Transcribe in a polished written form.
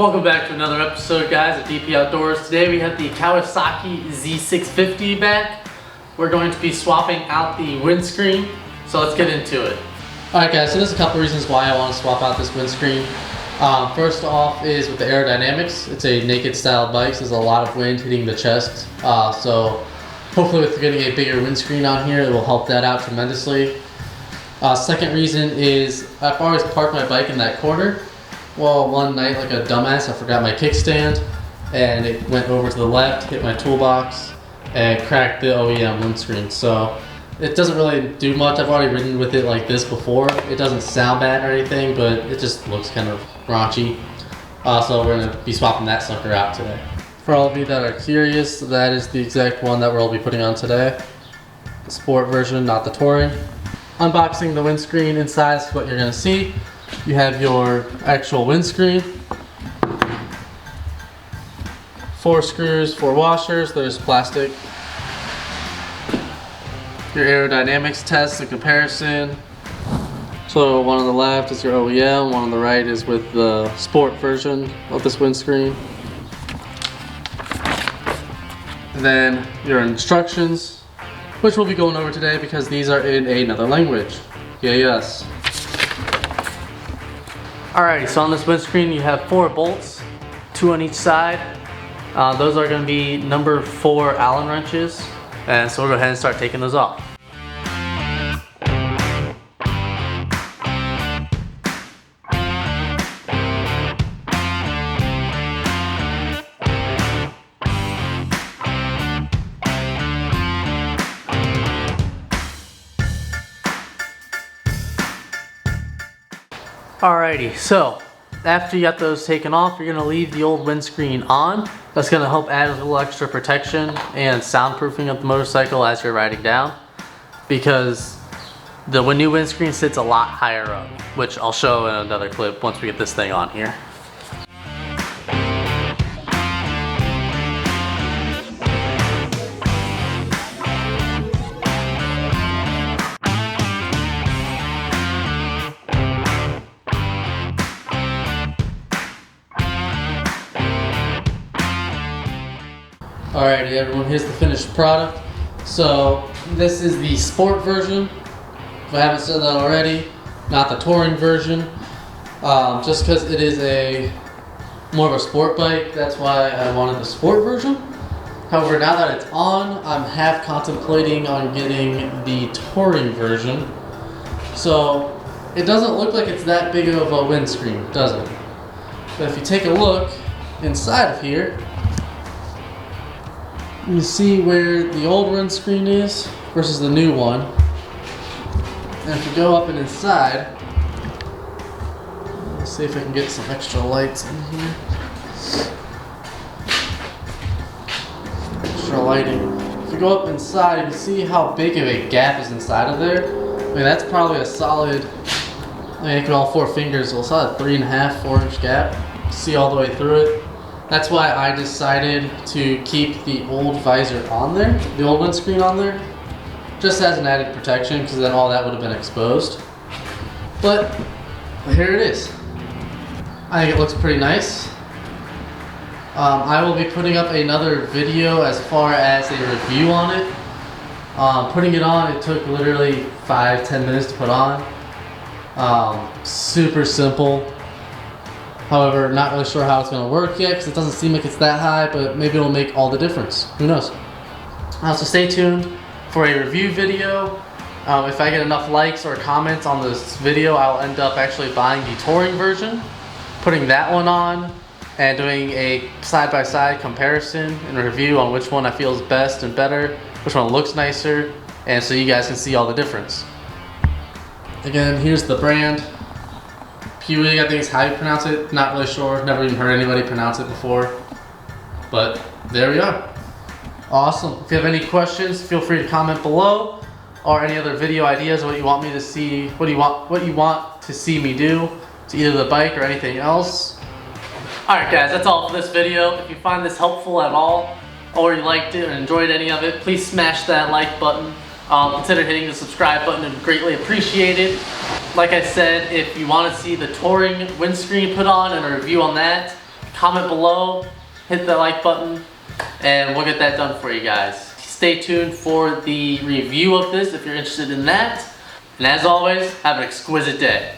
Welcome back to another episode, guys, of DP Outdoors. Today we have the Kawasaki Z650 back. We're going to be swapping out the windscreen, so let's get into it. Alright guys, so there's a couple reasons why I want to swap out this windscreen. First off is with the Aerodynamics. It's a naked style bike, so there's a lot of wind hitting the chest. So hopefully with getting a bigger windscreen on here, it will help that out tremendously. Second reason is I've always parked my bike in that corner. Well, one night like a dumbass, I forgot my kickstand and it went over to the left, hit my toolbox, and cracked the OEM windscreen. So it doesn't really do much. I've already ridden with it like this before. It doesn't sound bad or anything, but it just looks kind of raunchy. So we're going to be swapping that sucker out today. For all of you that are curious, that is the exact one that we'll be putting on today. The sport version, not the touring. Unboxing the windscreen inside is what you're going to see. You have your actual windscreen. 4 screws, 4 washers, there's plastic. Your aerodynamics test, the comparison. So one on the left is your OEM, one on the right is with the sport version of this windscreen. And then your instructions, which we'll be going over today because these are in another language. Yes. Alrighty, so on this windscreen you have 4 bolts, 2 on each side. Those are going to be number 4 Allen wrenches. And so we'll go ahead and start taking those off. Alrighty, so after you got those taken off, you're going to leave the old windscreen on. That's going to help add a little extra protection and soundproofing of the motorcycle as you're riding down, because the new windscreen sits a lot higher up, which I'll show in another clip once we get this thing on here. Alrighty everyone, here's the finished product. So this is the sport version, if I haven't said that already, not the touring version. Just because it is more of a sport bike, that's why I wanted the sport version. However, now that it's on, I'm half contemplating on getting the touring version. So it doesn't look like it's that big of a windscreen, does it? But if you take a look inside of here, you see where the old windscreen is versus the new one. And if you go up and inside, let's see if I can get some extra lights in here. Extra lighting. If you go up inside, you can see how big of a gap is inside of there. I mean, that's probably a solid, I mean, I can all 4 fingers, a solid 3.5, 4-inch gap. See all the way through it. That's why I decided to keep the old visor on there, the old windscreen on there, just as an added protection, because then all that would have been exposed. But here it is. I think it looks pretty nice. I will be putting up another video as far as a review on it. Putting it on, it took literally 5-10 minutes to put on. Super simple. However, not really sure how it's going to work yet because it doesn't seem like it's that high, but maybe it'll make all the difference. Who knows? So stay tuned for a review video. If I get enough likes or comments on this video, I'll end up actually buying the touring version, putting that one on, and doing a side-by-side comparison and review on which one I feel is best and better, which one looks nicer, and so you guys can see all the difference. Again, here's the brand. Puig, I think is how you pronounce it. Not really sure. Never even heard anybody pronounce it before. But there we are. Awesome. If you have any questions, feel free to comment below, or any other video ideas, what you want me to see, what you want to see me do to either the bike or anything else. Alright guys, that's all for this video. If you find this helpful at all, or you liked it or enjoyed any of it, please smash that like button. Consider hitting the subscribe button, and greatly appreciate it. Like I said, if you want to see the touring windscreen put on and a review on that, comment below, hit the like button, and we'll get that done for you guys. Stay tuned for the review of this if you're interested in that. And as always, have an exquisite day.